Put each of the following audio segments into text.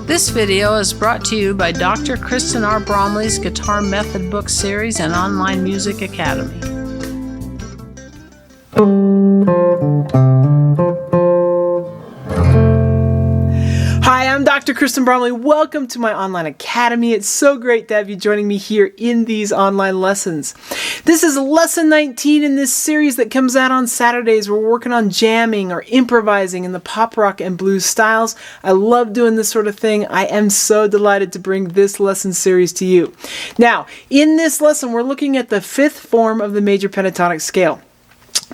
This video is brought to you by Dr. Kristen R. Bromley's Guitar Method Book Series and Online Music Academy. Hi, I'm Dr. Kristen Bromley. Welcome to my online academy. It's so great to have you joining me here in these online lessons. This is lesson 19 in this series that comes out on Saturdays. We're working on jamming or improvising in the pop, rock, and blues styles. I love doing this sort of thing. I am so delighted to bring this lesson series to you. Now, in this lesson, we're looking at the fifth form of the major pentatonic scale.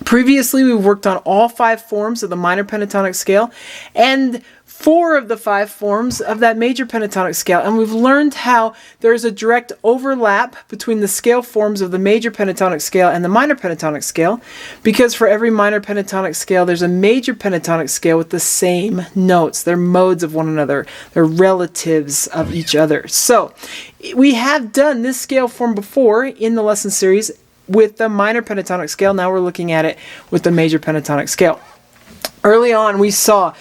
Previously, we've worked on all 5 forms of the minor pentatonic scale and 4 of the 5 forms of that major pentatonic scale, and we've learned how there is a direct overlap between the scale forms of the major pentatonic scale and the minor pentatonic scale, because for every minor pentatonic scale there's a major pentatonic scale with the same notes. They're modes of one another. They're relatives of each other. So we have done this scale form before in the lesson series with the minor pentatonic scale. Now we're looking at it with the major pentatonic scale. Early on we saw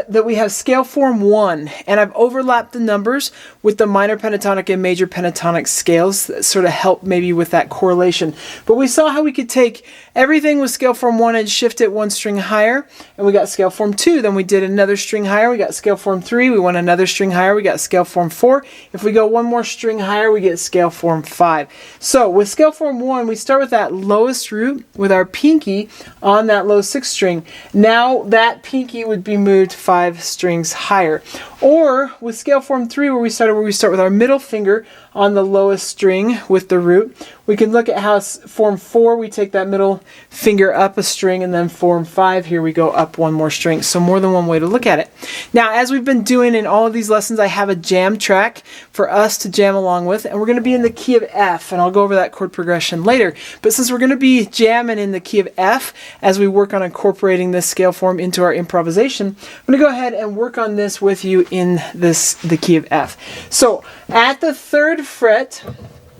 that we have scale form 1, and I've overlapped the numbers with the minor pentatonic and major pentatonic scales that sort of help maybe with that correlation. But we saw how we could take everything with scale form 1 and shift it 1 string higher, and we got scale form 2. Then we did another string higher, we got scale form 3. We went another string higher, we got scale form 4. If we go 1 more string higher, we get scale form 5. So with scale form 1, we start with that lowest root with our pinky on that low 6th string. Now that pinky would be moved 5 strings higher. Or with scale form 3, where we start with our middle finger on the lowest string with the root, we can look at how form 4, we take that middle finger up a string, and then form 5, here we go up 1 more string. So more than one way to look at it. Now, as we've been doing in all of these lessons, I have a jam track for us to jam along with, and we're going to be in the key of F, and I'll go over that chord progression later. But since we're going to be jamming in the key of F as we work on incorporating this scale form into our improvisation, I'm going to go ahead and work on this with you in the key of F. So at the 3rd fret,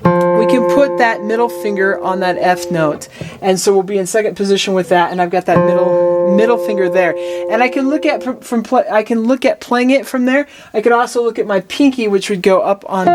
we can put that middle finger on that F note, and so we'll be in 2nd position with that, and I've got that middle finger there, and I can look at playing it from there. I could also look at my pinky, which would go up on the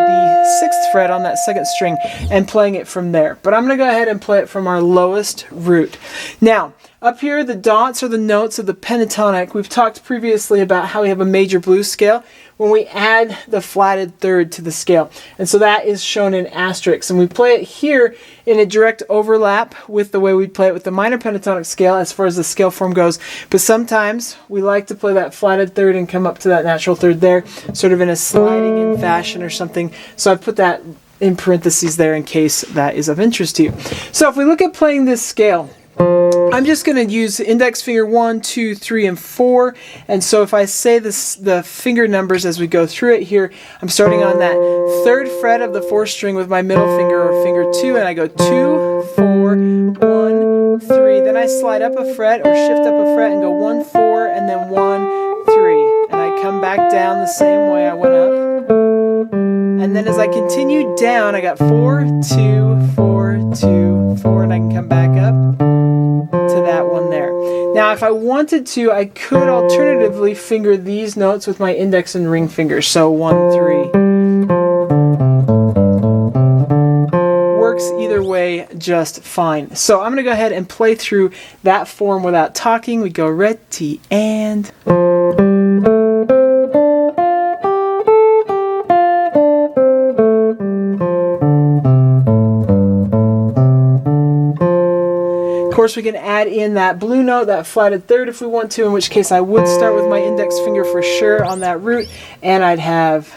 6th fret on that 2nd string, and playing it from there. But I'm going to go ahead and play it from our lowest root. Now, up here, the dots are the notes of the pentatonic. We've talked previously about how we have a major blues scale when we add the flatted third to the scale. And so that is shown in asterisks. And we play it here in a direct overlap with the way we play it with the minor pentatonic scale as far as the scale form goes. But sometimes we like to play that flatted third and come up to that natural third there, sort of in a sliding in fashion or something. So I put that in parentheses there in case that is of interest to you. So if we look at playing this scale, I'm just going to use index finger 1, 2, 3, and 4. And so if I say the finger numbers as we go through it here, I'm starting on that 3rd fret of the 4th string with my middle finger or finger 2, and I go 2, 4, 1, 3. Then I slide up a fret or shift up a fret and go 1, 4, and then 1, 3. And I come back down the same way I went up. And then as I continue down, I got 4, 2, 4, 2, 4, and I can come back up to that one there. Now, if I wanted to, I could alternatively finger these notes with my index and ring fingers. So 1, 3. Works either way just fine. So I'm going to go ahead and play through that form without talking. We go ready and... Of course, we can add in that blue note, that flatted third if we want to, in which case I would start with my index finger for sure on that root, and I'd have...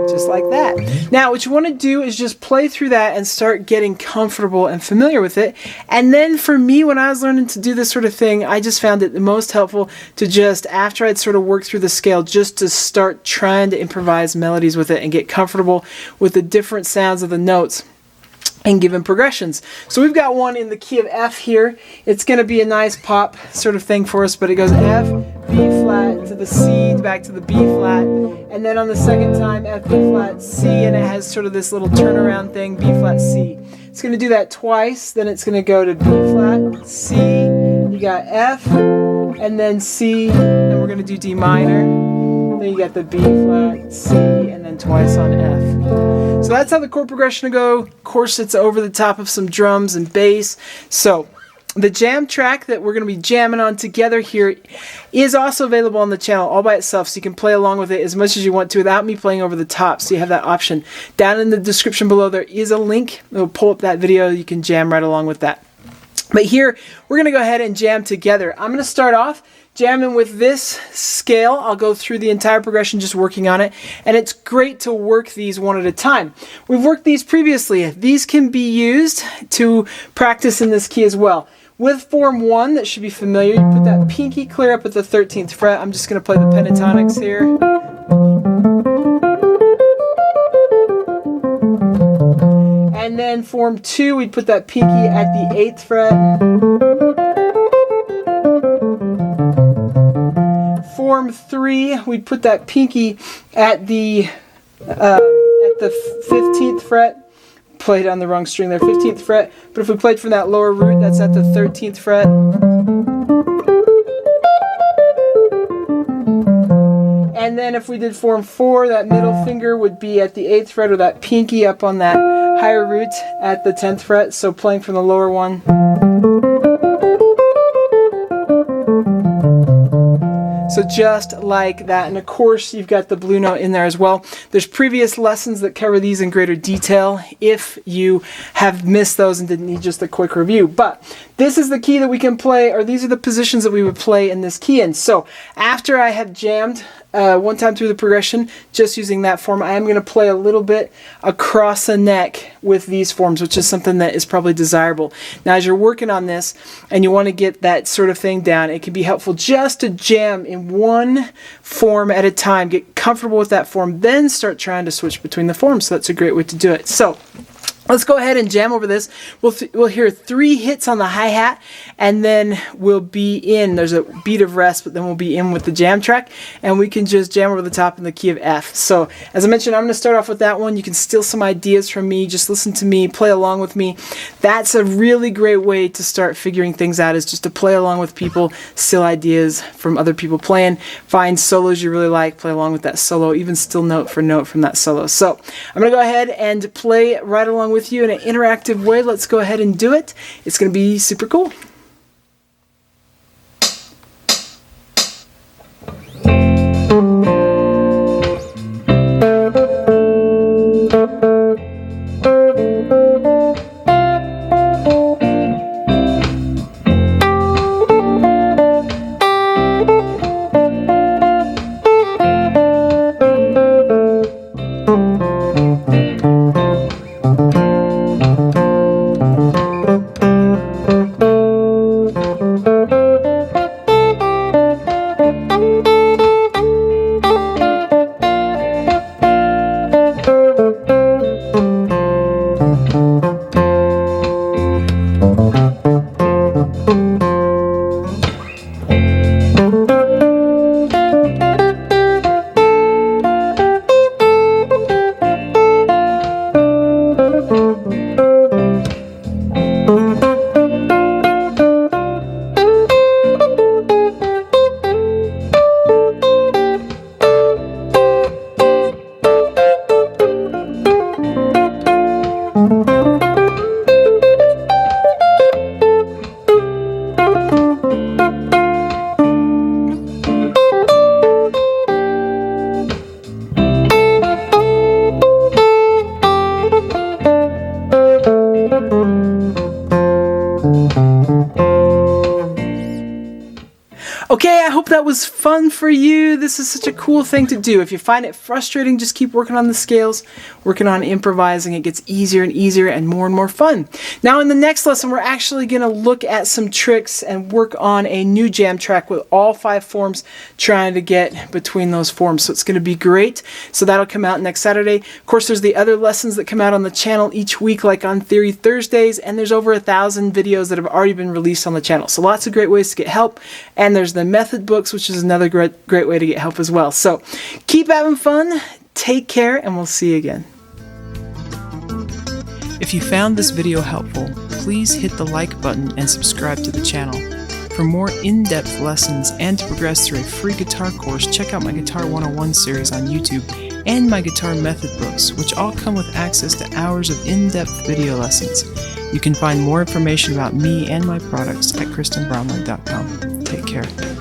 just like that. Now, what you want to do is just play through that and start getting comfortable and familiar with it. And then for me, when I was learning to do this sort of thing, I just found it the most helpful to just, after I'd sort of worked through the scale, just to start trying to improvise melodies with it and get comfortable with the different sounds of the notes. and given progressions. So we've got one in the key of F here. It's going to be a nice pop sort of thing for us, but it goes F, B flat to the C, back to the B flat, and then on the second time F, B flat, C, and it has sort of this little turnaround thing, B flat, C. It's going to do that twice, then it's going to go to B flat, C, you got F, and then C, and we're going to do D minor. Then you got the B flat, C, and then twice on F. So that's how the chord progression will go. Of course, it's over the top of some drums and bass. So the jam track that we're going to be jamming on together here is also available on the channel all by itself, so you can play along with it as much as you want to without me playing over the top, so you have that option. Down in the description below there is a link. It'll pull up that video. You can jam right along with that. But here, we're going to go ahead and jam together. I'm going to start off jamming with this scale. I'll go through the entire progression just working on it, and it's great to work these one at a time. We've worked these previously. These can be used to practice in this key as well. With form 1, that should be familiar, you put that pinky clear up at the 13th fret. I'm just going to play the pentatonics here. And then form 2, we'd put that pinky at the 8th fret. Form 3, we'd put that pinky at the 15th fret. Played on the wrong string there, 15th fret. But if we played from that lower root, that's at the 13th fret. And then if we did form 4, that middle finger would be at the 8th fret, or that pinky up on that higher root at the 10th fret. So playing from the lower one. So just like that, and of course you've got the blue note in there as well. There's previous lessons that cover these in greater detail if you have missed those and didn't need just a quick review. But this is the key that we can play, or these are the positions that we would play in this key in. So after I have jammed one time through the progression, just using that form, I am going to play a little bit across the neck with these forms, which is something that is probably desirable. Now, as you're working on this and you want to get that sort of thing down, it can be helpful just to jam in one form at a time, get comfortable with that form, then start trying to switch between the forms. So that's a great way to do it. So let's go ahead and jam over this. We'll hear 3 hits on the hi-hat, and then we'll be in. There's a beat of rest, but then we'll be in with the jam track, and we can just jam over the top in the key of F. So as I mentioned, I'm going to start off with that one. You can steal some ideas from me. Just listen to me, play along with me. That's a really great way to start figuring things out, is just to play along with people, steal ideas from other people playing, find solos you really like, play along with that solo, even steal note for note from that solo. So I'm going to go ahead and play right along with you in an interactive way. Let's go ahead and do it. It's going to be super cool. Okay, I hope that was fun. fun for you. This is such a cool thing to do. If you find it frustrating, just keep working on the scales, working on improvising. It gets easier and easier and more fun. Now in the next lesson, we're actually going to look at some tricks and work on a new jam track with all 5 forms, trying to get between those forms. So it's going to be great. So that'll come out next Saturday. Of course, there's the other lessons that come out on the channel each week, like on Theory Thursdays, and there's over 1,000 videos that have already been released on the channel. So lots of great ways to get help. And there's the method books, which is another great way to get help as well. So keep having fun, take care, and we'll see you again. If you found this video helpful, please hit the like button and subscribe to the channel. For more in-depth lessons and to progress through a free guitar course, check out my Guitar 101 series on YouTube and my guitar method books, which all come with access to hours of in-depth video lessons. You can find more information about me and my products at KristenBromley.com. Take care.